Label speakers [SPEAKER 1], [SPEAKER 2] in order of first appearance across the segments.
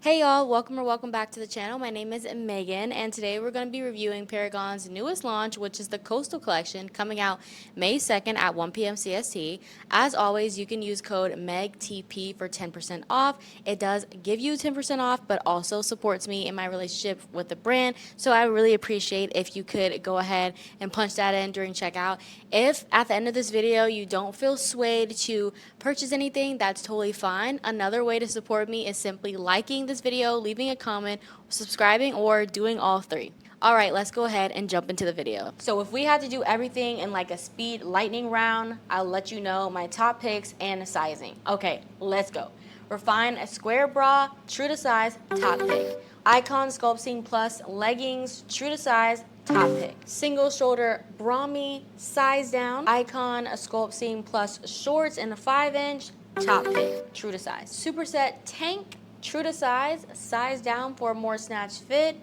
[SPEAKER 1] Hey y'all, welcome back to the channel. My name is Megan, and today we're going to be reviewing Paragon's newest launch, which is the Coastal Collection, coming out May 2nd at 1 p.m. CST. As always, you can use code MEGTP for 10% off. It does give you 10% off, but also supports me in my relationship with the brand, so I really appreciate if you could go ahead and punch that in during checkout. If at the end of this video you don't feel swayed to purchase anything, that's totally fine. Another way to support me is simply liking this video, leaving a comment, subscribing, or doing all three. Alright, let's go ahead and jump into the video. So if we had to do everything in like a speed lightning round, I'll let you know my top picks and sizing. Okay, let's go. Refine a square bra, true to size, top pick. Icon Sculptseam Plus leggings, true to size, top pick. Single shoulder Brami, size down. Icon Sculptseam Plus shorts in a 5-inch, top pick, true to size. Superset Tank, true to size, size down for a more snatched fit,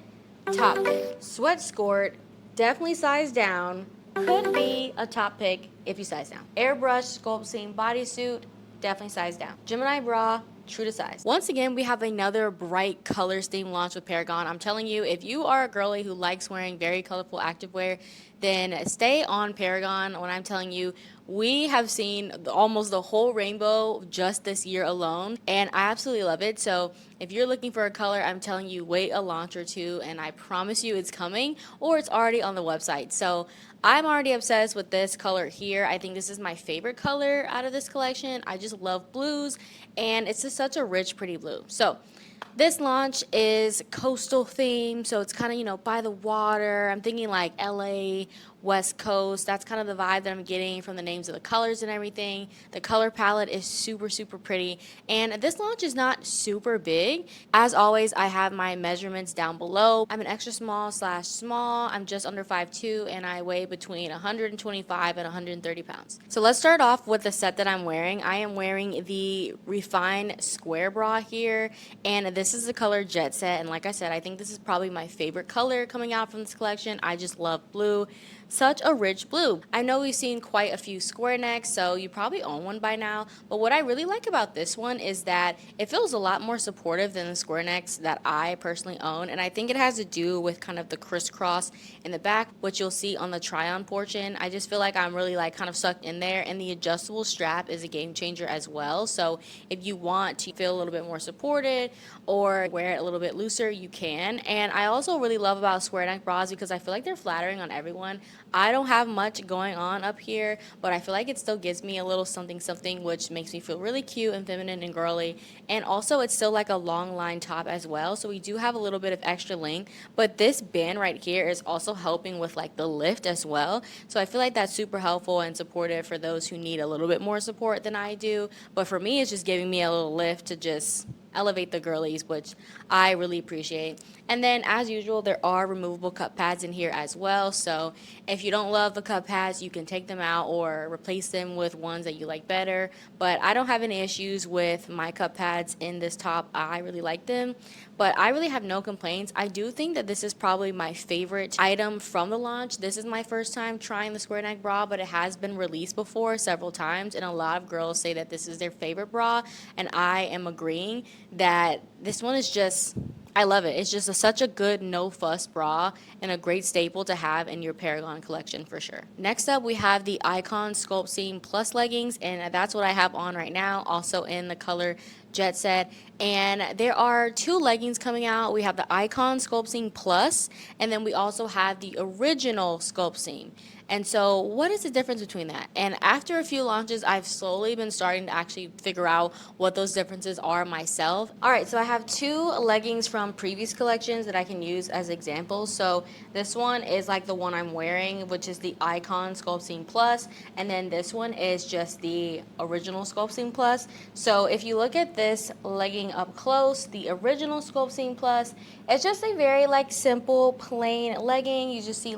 [SPEAKER 1] top pick. Sweat Skort, definitely size down, could be a top pick if you size down. Airbrush Sculptseam bodysuit, definitely size down. Gemini Bra, true to size. Once again, we have another bright colors theme launch with Paragon. I'm telling you, if you are a girly who likes wearing very colorful activewear, then stay on Paragon. When I'm telling you, we have seen almost the whole rainbow just this year alone, and I absolutely love it. So if you're looking for a color, I'm telling you, wait a launch or two, and I promise you it's coming, or it's already on the website. So I'm already obsessed with this color here. I think this is my favorite color out of this collection. I just love blues, and it's just such a rich, pretty blue. So this launch is coastal themed, so it's kind of, by the water. I'm thinking like LA, West Coast. That's kind of the vibe that I'm getting from the names of the colors and everything. The color palette is super, super pretty. And this launch is not super big. As always, I have my measurements down below. I'm an extra small/small. I'm just under 5'2", and I weigh between 125 and 130 pounds. So let's start off with the set that I'm wearing. I am wearing the Refine Square Bra here, and this is the color Jet Set. And like I said, I think this is probably my favorite color coming out from this collection. I just love blue. Such a rich blue. I know we've seen quite a few square necks, so you probably own one by now, but what I really like about this one is that it feels a lot more supportive than the square necks that I personally own, and I think it has to do with kind of the crisscross in the back, which you'll see on the try-on portion. I just feel like I'm really kind of sucked in there, and the adjustable strap is a game changer as well. So if you want to feel a little bit more supported or wear it a little bit looser, you can. And I also really love about square neck bras because I feel like they're flattering on everyone. I don't have much going on up here, but I feel like it still gives me a little something something, which makes me feel really cute and feminine and girly. And also it's still like a long line top as well, so we do have a little bit of extra length, but this band right here is also helping with like the lift as well. So I feel like that's super helpful and supportive for those who need a little bit more support than I do. But for me, it's just giving me a little lift to just elevate the girlies, which I really appreciate. And then as usual, there are removable cup pads in here as well, so if you don't love the cup pads, you can take them out or replace them with ones that you like better. But I don't have any issues with my cup pads in this top. I really like them, but I really have no complaints. I do think that this is probably my favorite item from the launch. This is my first time trying the square neck bra, but it has been released before several times, and a lot of girls say that this is their favorite bra, and I am agreeing that this one is just, I love it. It's just such a good no-fuss bra and a great staple to have in your Paragon collection for sure. Next up, we have the Icon Sculptseam Plus leggings, and that's what I have on right now, also in the color Jet Set. And there are two leggings coming out. We have the Icon Sculptseam Plus, and then we also have the original Sculptseam. And so what is the difference between that? And after a few launches, I've slowly been starting to actually figure out what those differences are myself. All right, so I have two leggings from previous collections that I can use as examples. So this one is like the one I'm wearing, which is the Icon Sculptseam Plus, and then this one is just the original Sculptseam Plus. So if you look at this legging up close, the original Sculptseam Plus, it's just a very simple plain legging. You just see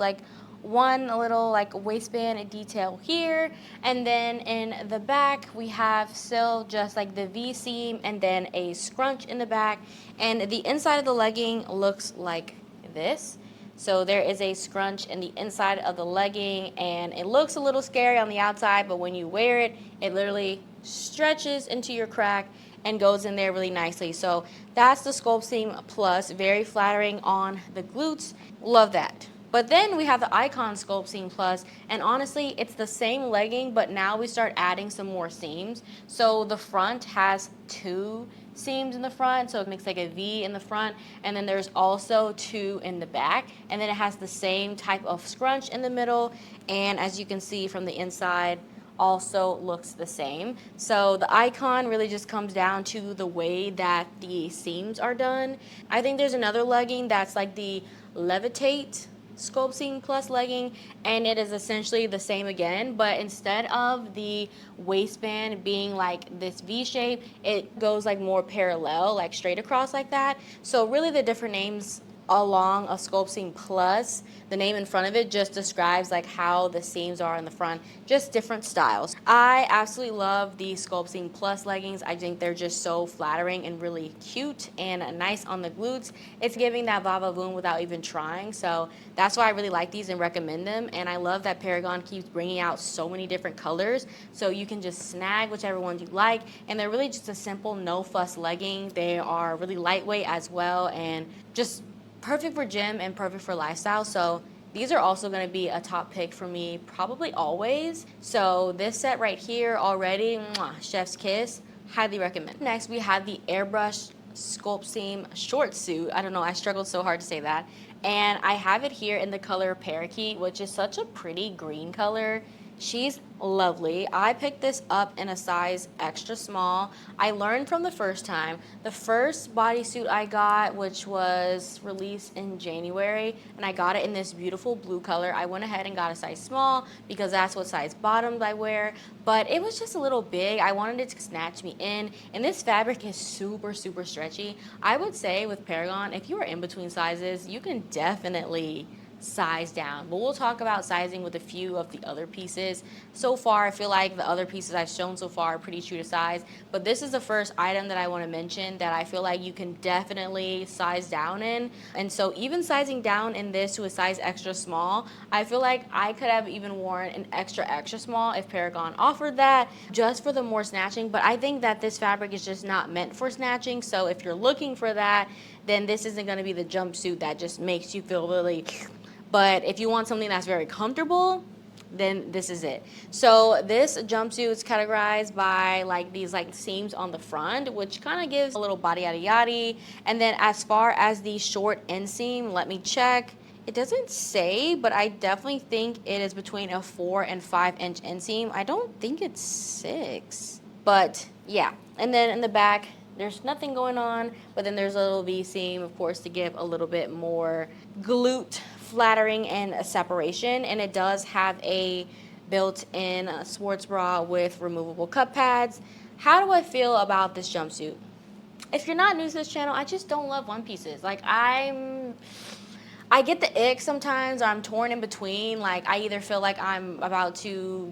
[SPEAKER 1] one little waistband detail here, and then in the back we have still just the V seam and then a scrunch in the back, and the inside of the legging looks like this. So there is a scrunch in the inside of the legging, and it looks a little scary on the outside, but when you wear it, it literally stretches into your crack, and goes in there really nicely. So that's the Sculptseam Plus, very flattering on the glutes. Love that. But then we have the Icon Sculptseam Plus, and honestly, it's the same legging, but now we start adding some more seams. So the front has 2 seams in the front, so it makes like a V in the front, and then there's also 2 in the back, and then it has the same type of scrunch in the middle, and as you can see from the inside, also looks the same. So the icon really just comes down to the way that the seams are done. I think there's another legging that's like the Levitate Sculptseam Plus legging, and it is essentially the same again, but instead of the waistband being like this V shape, it goes like more parallel, like straight across like that. So really the different names along a Sculptseam Plus, the name in front of it just describes like how the seams are in the front, just different styles. I absolutely love the Sculptseam Plus leggings. I think they're just so flattering and really cute and nice on the glutes. It's giving that va-va-voom without even trying, so that's why I really like these and recommend them. And I love that Paragon keeps bringing out so many different colors, so you can just snag whichever ones you like, and they're really just a simple no fuss legging. They are really lightweight as well, and just perfect for gym and perfect for lifestyle. So these are also going to be a top pick for me probably always. So this set right here already, mwah, chef's kiss, highly recommend. Next we have the Airbrush Sculptseam Shortsuit. I don't know, I struggled so hard to say that. And I have it here in the color Parakeet, which is such a pretty green color. She's lovely. I picked this up in a size extra small. I learned from the first time. The first bodysuit I got, which was released in January, and I got it in this beautiful blue color. I went ahead and got a size small because that's what size bottoms I wear, but it was just a little big. I wanted it to snatch me in, and this fabric is super, super stretchy. I would say with Paragon, if you are in between sizes, you can definitely size down, but we'll talk about sizing with a few of the other pieces. So far I feel like the other pieces I've shown so far are pretty true to size, but this is the first item that I want to mention that I feel like you can definitely size down in. And so even sizing down in this to a size extra small, I feel like I could have even worn an extra small if Paragon offered that, just for the more snatching. But I think that this fabric is just not meant for snatching, so if you're looking for that, then this isn't going to be the jumpsuit that just makes you feel really. But if you want something that's very comfortable, then this is it. So this jumpsuit is categorized by like these like seams on the front, which kind of gives a little body yada yada. And then as far as the short inseam, let me check. It doesn't say, but I definitely think it is between a 4 and 5 inch inseam. I don't think it's 6, but yeah. And then in the back, there's nothing going on, but then there's a little V seam, of course, to give a little bit more glute flattering and a separation. And it does have a built-in sports bra with removable cup pads. How do I feel about this jumpsuit? If you're not new to this channel, I just don't love one pieces. Like I get the ick sometimes, or I'm torn in between. Like I either feel like I'm about to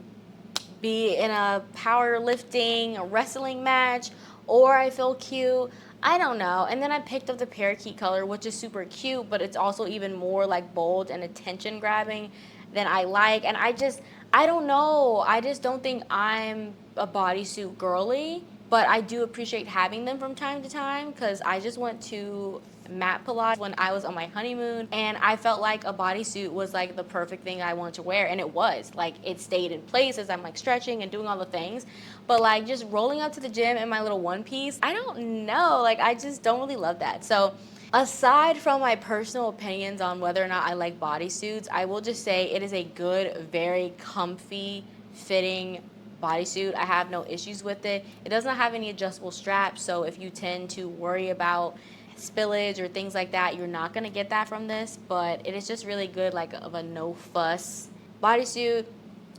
[SPEAKER 1] be in a powerlifting, a wrestling match, or I feel cute. I don't know. And then I picked up the parakeet color, which is super cute, but it's also even more like bold and attention grabbing than I like. And I don't know. I just don't think I'm a bodysuit girly, but I do appreciate having them from time to time because I just went to mat Pilates when I was on my honeymoon, and I felt like a bodysuit was like the perfect thing I wanted to wear, and it was. Like it stayed in place as I'm like stretching and doing all the things, but like just rolling up to the gym in my little one piece, I don't know, like I just don't really love that. So aside from my personal opinions on whether or not I like bodysuits, I will just say it is a good, very comfy fitting bodysuit. I have no issues with it. It doesn't have any adjustable straps, so if you tend to worry about spillage or things like that, you're not going to get that from this. But it is just really good, like of a no fuss bodysuit.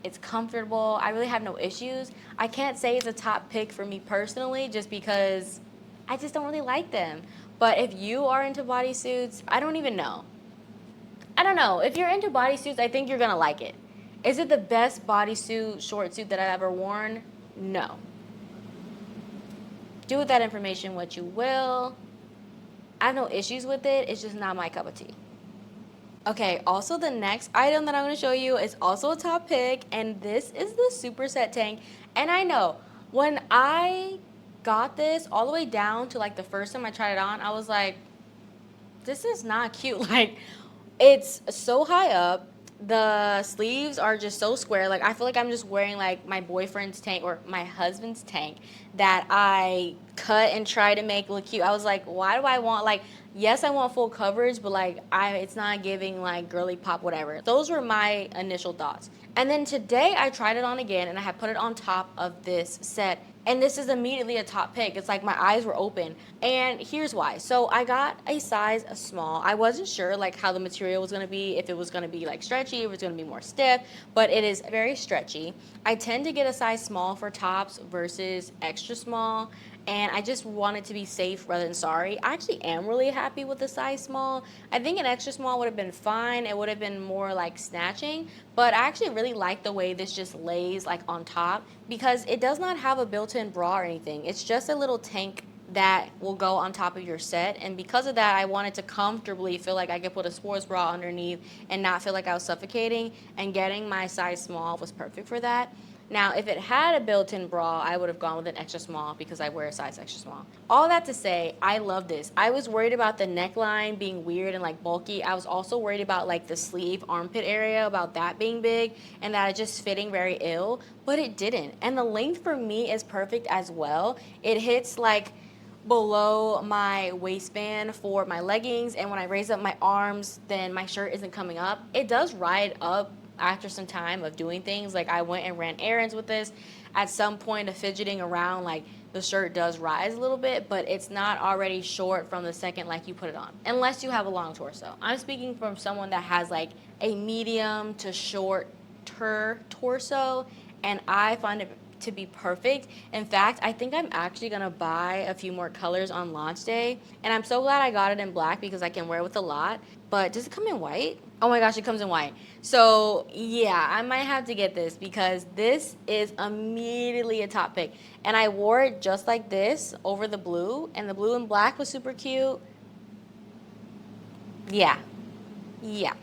[SPEAKER 1] It's comfortable. I really have no issues. I can't say it's a top pick for me personally just because I just don't really like them. But if you are into bodysuits, I don't even know. I don't know. If you're into bodysuits, I think you're going to like it. Is it the best bodysuit, short suit that I've ever worn? No. Do with that information what you will. I have no issues with it. It's just not my cup of tea. Okay, also the next item that I'm going to show you is also a top pick, and this is the Superset Tank. And I know, when I got this all the way down to like the first time I tried it on, I was like, this is not cute. Like, it's so high up. The sleeves are just so square. Like, I feel like I'm just wearing like my boyfriend's tank or my husband's tank that I cut and try to make look cute. I was like, why do I want, like, yes, I want full coverage, but like it's not giving like girly pop, whatever. Those were my initial thoughts. And then today I tried it on again and I had put it on top of this set. And this is immediately a top pick. It's like my eyes were open. And here's why. So I got a size small. I wasn't sure like how the material was gonna be, if it was gonna be like stretchy, if it was gonna be more stiff, but it is very stretchy. I tend to get a size small for tops versus extra small. And I just wanted to be safe rather than sorry. I actually am really happy with the size small. I think an extra small would have been fine. It would have been more like snatching, but I actually really like the way this just lays like on top because it does not have a built-in bra or anything. It's just a little tank that will go on top of your set, and because of that I wanted to comfortably feel like I could put a sports bra underneath and not feel like I was suffocating, and getting my size small was perfect for that. Now, if it had a built-in bra, I would have gone with an extra small because I wear a size extra small. All that to say, I love this. I was worried about the neckline being weird and like bulky. I was also worried about like the sleeve armpit area, about that being big and that it just fitting very ill, but it didn't. And the length for me is perfect as well. It hits like below my waistband for my leggings, and when I raise up my arms, then my shirt isn't coming up. It does ride up after some time of doing things. Like, I went and ran errands with this. At some point of fidgeting around, like, the shirt does rise a little bit, but it's not already short from the second like you put it on, unless you have a long torso. I'm speaking from someone that has like a medium to shorter torso, and I find it to be perfect. In fact, I think I'm actually gonna buy a few more colors on launch day, and I'm so glad I got it in black because I can wear it with a lot. But does it come in white? Oh my gosh, it comes in white. So yeah, I might have to get this because this is immediately a top pick. And I wore it just like this over the blue, and the blue and black was super cute. Yeah, yeah.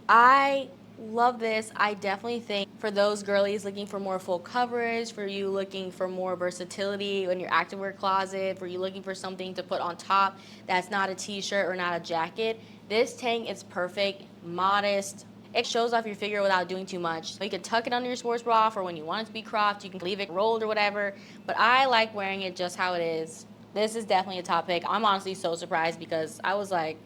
[SPEAKER 1] I love this. I definitely think for those girlies looking for more full coverage, for you looking for more versatility in your activewear closet, for you looking for something to put on top that's not a t-shirt or not a jacket, this tank is perfect, modest. It shows off your figure without doing too much. So you can tuck it under your sports bra for when you want it to be cropped. You can leave it rolled or whatever. But I like wearing it just how it is. This is definitely a top pick. I'm honestly so surprised because I was like,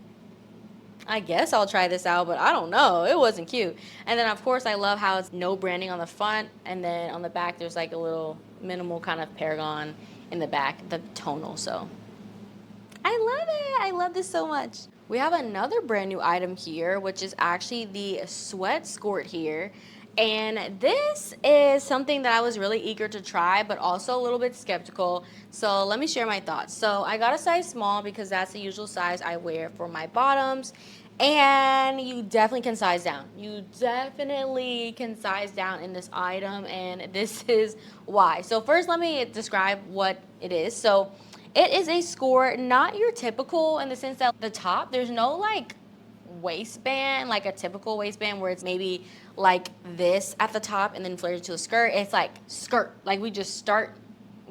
[SPEAKER 1] I guess I'll try this out, but I don't know. It wasn't cute. And then, of course, I love how it's no branding on the front, and then on the back, there's like a little minimal kind of Paragon in the back, the tonal. So I love it. I love this so much. We have another brand new item here, which is actually the sweat Skort here. And this is something that I was really eager to try, but also a little bit skeptical. So let me share my thoughts. So I got a size small because that's the usual size I wear for my bottoms. And you definitely can size down. You definitely can size down in this item, and this is why. So first, let me describe what it is. So it is a Skort, not your typical in the sense that the top, there's no like waistband, like a typical waistband where it's maybe like this at the top and then flares to a skirt. It's like skirt, like we just start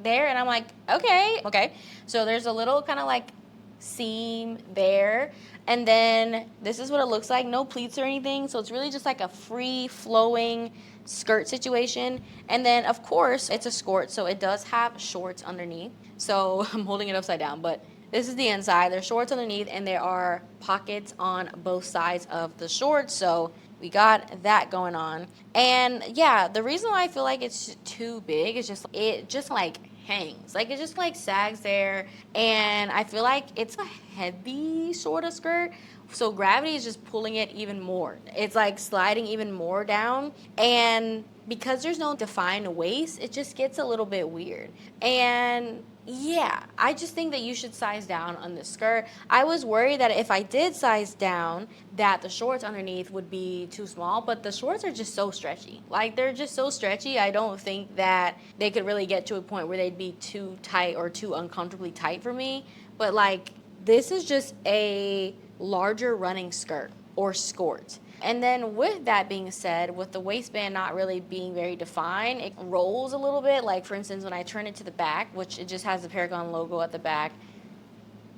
[SPEAKER 1] there, and I'm like, okay. So there's a little kind of like seam there, and then this is what it looks like. No pleats or anything, so it's really just like a free flowing skirt situation. And then of course it's a Skort, so it does have shorts underneath. So I'm holding it upside down, but this is the inside. There's shorts underneath, and there are pockets on both sides of the shorts. So we got that going on. And yeah, the reason why I feel like it's too big is just it just like hangs. Like it just like sags there. And I feel like it's a heavy sort of skirt. So gravity is just pulling it even more. It's like sliding even more down. And because there's no defined waist, it just gets a little bit weird. And yeah, I just think that you should size down on this skirt. I was worried that if I did size down, that the shorts underneath would be too small, but the shorts are just so stretchy. Like, they're just so stretchy, I don't think that they could really get to a point where they'd be too tight or too uncomfortably tight for me. But, like, this is just a larger running skirt or Skort. And then with that being said, with the waistband not really being very defined, it rolls a little bit. Like for instance, when I turn it to the back, which it just has the Paragon logo at the back,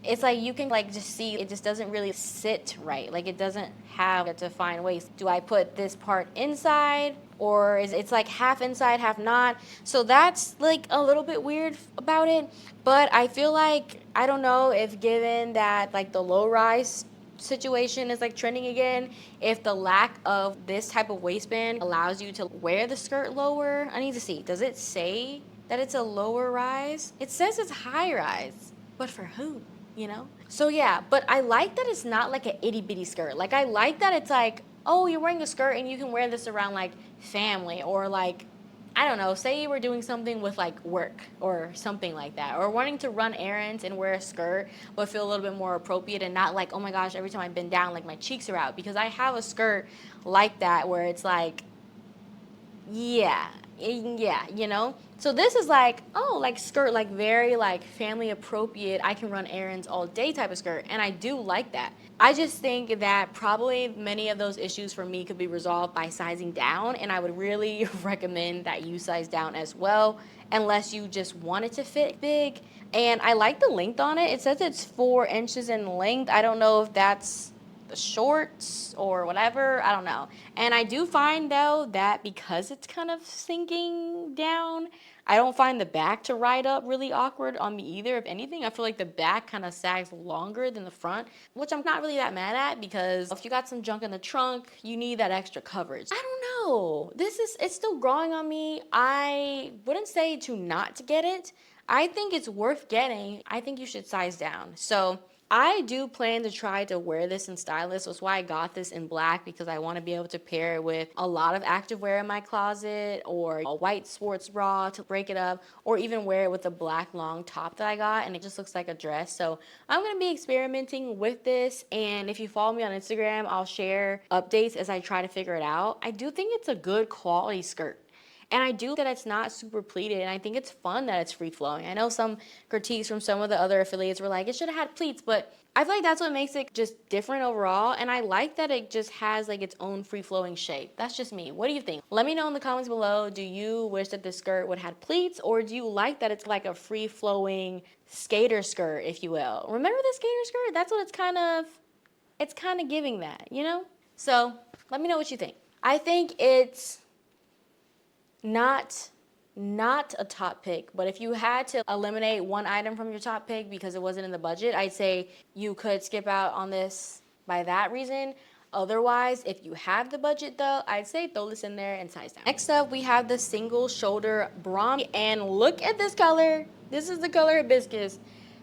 [SPEAKER 1] it's like you can like just see it just doesn't really sit right. Like it doesn't have a defined waist. Do I put this part inside, or is it's like half inside, half not? So that's like a little bit weird about it. But I feel like, I don't know if given that like the low rise situation is like trending again, if the lack of this type of waistband allows you to wear the skirt lower. I need to see, does it say that it's a lower rise? It says it's high rise, but for who? You know? So yeah, but I like that it's not like an itty bitty skirt. Like I like that it's like, oh, you're wearing a skirt and you can wear this around like family, or like, I don't know, say you were doing something with like work or something like that, or wanting to run errands and wear a skirt but feel a little bit more appropriate and not like, oh my gosh, every time I bend down like my cheeks are out, because I have a skirt like that where it's like, yeah, yeah, you know? So this is like, oh, like skirt, like very like family appropriate, I can run errands all day type of skirt, and I do like that. I just think that probably many of those issues for me could be resolved by sizing down, and I would really recommend that you size down as well, unless you just want it to fit big. And I like the length on it. It says it's 4 inches in length. I don't know if that's the shorts or whatever, I don't know. And I do find though that because it's kind of sinking down, I don't find the back to ride up really awkward on me either. If anything, I feel like the back kind of sags longer than the front, which I'm not really that mad at, because if you got some junk in the trunk, you need that extra coverage. I don't know, it's still growing on me. I wouldn't say to not to get it. I think it's worth getting. I think you should size down. So I do plan to try to wear this in stylish. That's why I got this in black, because I want to be able to pair it with a lot of activewear in my closet, or a white sports bra to break it up, or even wear it with a black long top that I got and it just looks like a dress. So I'm going to be experimenting with this, and if you follow me on Instagram, I'll share updates as I try to figure it out. I do think it's a good quality skirt. And I do that it's not super pleated, and I think it's fun that it's free flowing. I know some critiques from some of the other affiliates were like, it should have had pleats, but I feel like that's what makes it just different overall, and I like that it just has like its own free flowing shape. That's just me. What do you think? Let me know in the comments below. Do you wish that this skirt would have had pleats, or do you like that it's like a free flowing skater skirt, if you will? Remember the skater skirt? That's what it's kind of giving that, you know? So let me know what you think. I think it's not a top pick, but if you had to eliminate one item from your top pick because it wasn't in the budget, I'd say you could skip out on this by that reason. Otherwise, if you have the budget though, I'd say throw this in there and size down. Next up, we have the single shoulder Brami, and look at this color. This is the color hibiscus.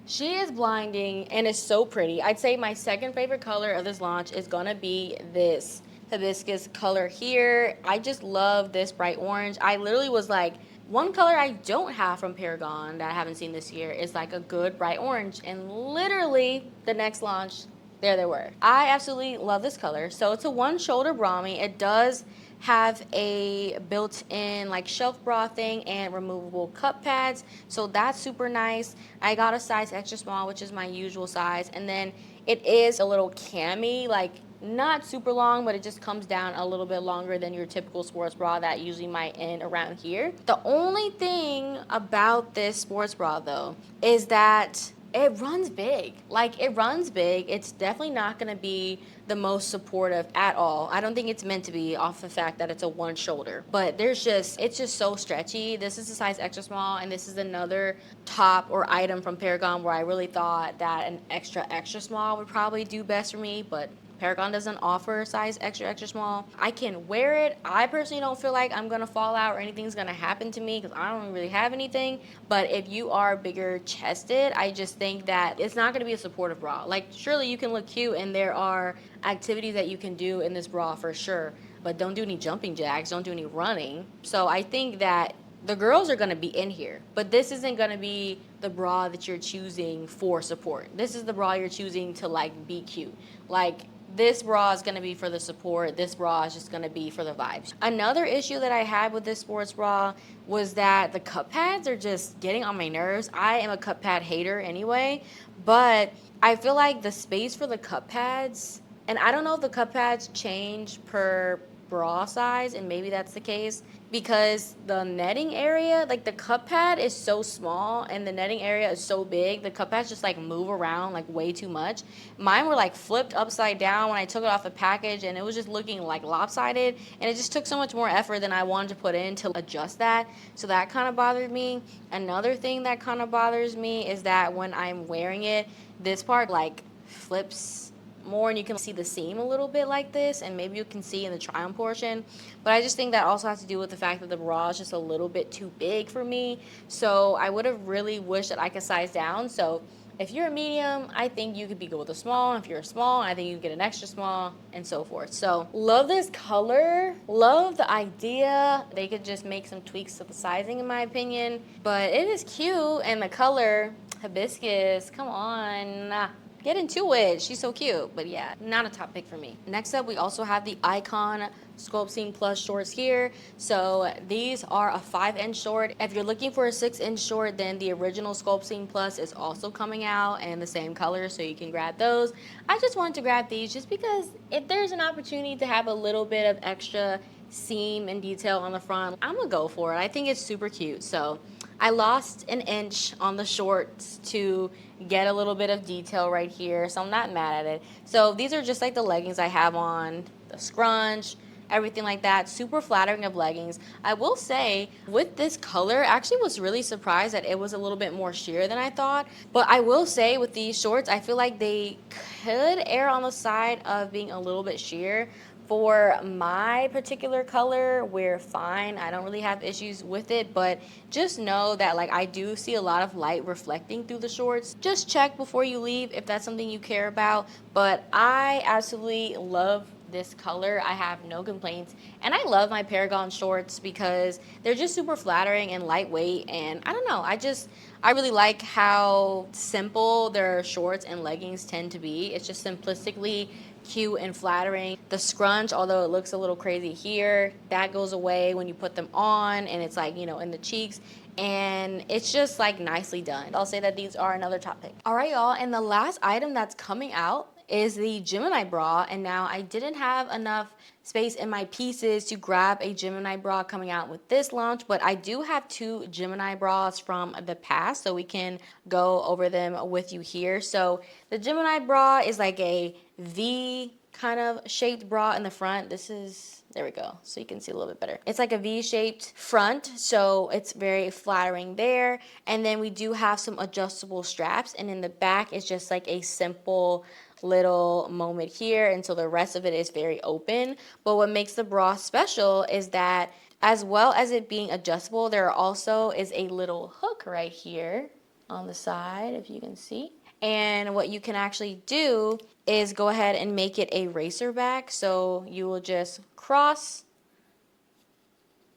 [SPEAKER 1] She is blinding and is so pretty. I'd say my second favorite color of this launch is gonna be this hibiscus color here. I just love this bright orange. I literally was like, one color I don't have from Paragon that I haven't seen this year is like a good bright orange, and literally the next launch, there they were. I absolutely love this color. So it's a one shoulder Brami. It does have a built-in like shelf bra thing and removable cup pads, so that's super nice. I got a size extra small, which is my usual size, and then it is a little cami, like not super long, but it just comes down a little bit longer than your typical sports bra that usually might end around here. The only thing about this sports bra though is that it runs big. Like, it runs big. It's definitely not gonna be the most supportive at all. I don't think it's meant to be, off the fact that it's a one shoulder. But it's just so stretchy. This is a size extra small, and this is another top or item from Paragon where I really thought that an extra small would probably do best for me, but Paragon doesn't offer size extra small. I can wear it. I personally don't feel like I'm gonna fall out or anything's gonna happen to me because I don't really have anything. But if you are bigger chested, I just think that it's not gonna be a supportive bra. Like, surely you can look cute and there are activities that you can do in this bra for sure, but don't do any jumping jacks, don't do any running. So I think that the girls are gonna be in here, but this isn't gonna be the bra that you're choosing for support. This is the bra you're choosing to like be cute. Like, this bra is going to be for the support. This bra is just going to be for the vibes. Another issue that I had with this sports bra was that the cup pads are just getting on my nerves. I am a cup pad hater anyway, but I feel like the space for the cup pads And I don't know if the cup pads change per bra size, and maybe that's the case because the netting area, like the cup pad is so small and the netting area is so big, the cup pads just like move around like way too much. Mine were like flipped upside down when I took it off the package, and it was just looking like lopsided, and it just took so much more effort than I wanted to put in to adjust that. So that kind of bothered me. Another thing that kind of bothers me is that when I'm wearing it, this part like flips more, and you can see the seam a little bit like this, and maybe you can see in the try on portion. But I just think that also has to do with the fact that the bra is just a little bit too big for me. So I would have really wished that I could size down. So if you're a medium, I think you could be good with a small. If you're a small, I think you can get an extra small, and so forth. So love this color, love the idea. They could just make some tweaks to the sizing in my opinion, but it is cute. And the color hibiscus, come on, get into it. She's so cute. But yeah, not a top pick for me. Next up, we also have the Icon Sculptseam Plus shorts here. So these are a 5-inch short. If you're looking for a 6-inch short, then the original Sculptseam Plus is also coming out and the same color, so you can grab those. I just wanted to grab these just because if there's an opportunity to have a little bit of extra seam and detail on the front, I'm gonna go for it. I think it's super cute. So I lost an inch on the shorts to get a little bit of detail right here, so I'm not mad at it. So these are just like the leggings I have on, the scrunch, everything like that. Super flattering of leggings. I will say, with this color, I actually was really surprised that it was a little bit more sheer than I thought. But I will say, with these shorts, I feel like they could err on the side of being a little bit sheer. For my particular color, we're fine. I don't really have issues with it, but just know that like I do see a lot of light reflecting through the shorts. Just check before you leave if that's something you care about. But I absolutely love this color. I have no complaints, and I love my Paragon shorts because they're just super flattering and lightweight, and I don't know, I really like how simple their shorts and leggings tend to be. It's just simplistically cute and flattering. The scrunch, although it looks a little crazy here, that goes away when you put them on, and it's like, you know, in the cheeks, and it's just like nicely done. I'll say that these are another top pick. All right, y'all, and the last item that's coming out is the Gemini Bra, and now I didn't have enough space in my pieces to grab a Gemini Bra coming out with this launch, but I do have 2 Gemini Bras from the past, so we can go over them with you here. So the Gemini Bra is like a V kind of shaped bra in the front. This is, there we go, so you can see a little bit better. It's like a V-shaped front, so it's very flattering there. And then we do have some adjustable straps, and in the back it's just like a simple little moment here, and so the rest of it is very open. But what makes the bra special is that, as well as it being adjustable, there also is a little hook right here on the side, if you can see. And what you can actually do is go ahead and make it a racer back. So you will just cross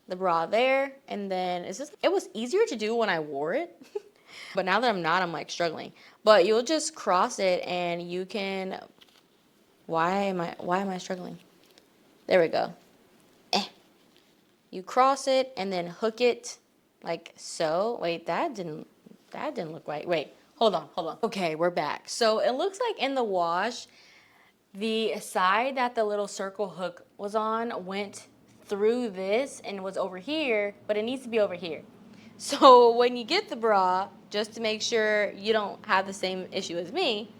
[SPEAKER 1] the bra there, and then it was easier to do when I wore it. But now that I'm not, I'm like struggling. But you'll just cross it, and you can, why am I struggling? There we go. You cross it and then hook it like so. Wait, that didn't look right. Wait, hold on. Okay, we're back. So it looks like in the wash, the side that the little circle hook was on went through this and was over here, but it needs to be over here. So when you get the bra, just to make sure you don't have the same issue as me,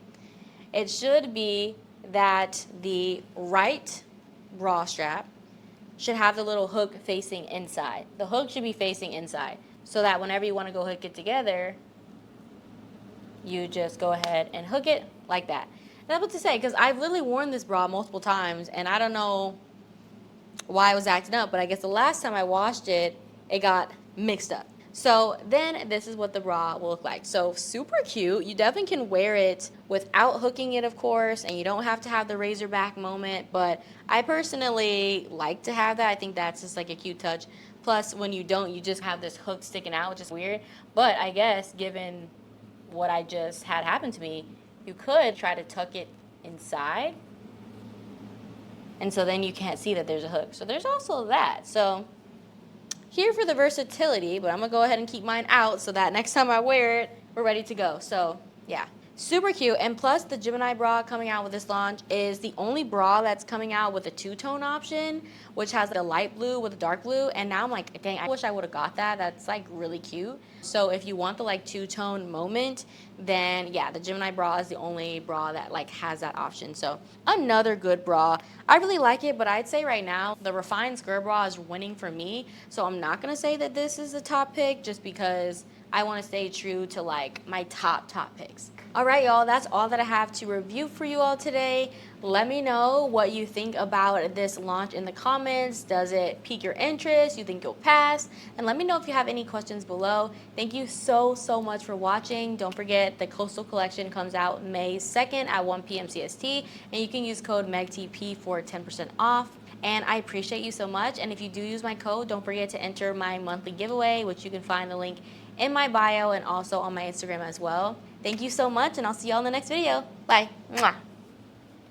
[SPEAKER 1] it should be that the right bra strap should have the little hook facing inside. The hook should be facing inside, so that whenever you want to go hook it together, you just go ahead and hook it like that. That's what to say, because I've literally worn this bra multiple times, and I don't know why it was acting up, but I guess the last time I washed it, it got mixed up. So then this is what the bra will look like. So super cute. You definitely can wear it without hooking it, of course, and you don't have to have the razor back moment, but I personally like to have that. I think that's just like a cute touch. Plus, when you don't, you just have this hook sticking out, which is weird. But I guess given what I just had happen to me, you could try to tuck it inside, and so then you can't see that there's a hook. So there's also that. So here for the versatility, but I'm gonna go ahead and keep mine out so that next time I wear it, we're ready to go. So yeah, Super cute. And plus, the Gemini bra coming out with this launch is the only bra that's coming out with a two-tone option, which has a light blue with a dark blue. And now I'm like, dang, I wish I would have got that. That's like really cute. So if you want the like two-tone moment, then yeah, the Gemini bra is the only bra that like has that option. So another good bra. I really like it, but I'd say right now the refined skirt bra is winning for me. So I'm not gonna say that this is the top pick just because I want to stay true to like my top picks. All right, y'all, that's all that I have to review for you all today. Let me know what you think about this launch in the comments. Does it pique your interest? You think you'll pass? And let me know if you have any questions below. Thank you so much for watching. Don't forget the Coastal Collection comes out May 2nd at 1 p.m. CST, and you can use code MEGTP for 10% off. And I appreciate you so much. And if you do use my code, don't forget to enter my monthly giveaway, which you can find the link in my bio and also on my Instagram as well. Thank you so much, and I'll see y'all in the next video. Bye. Mwah.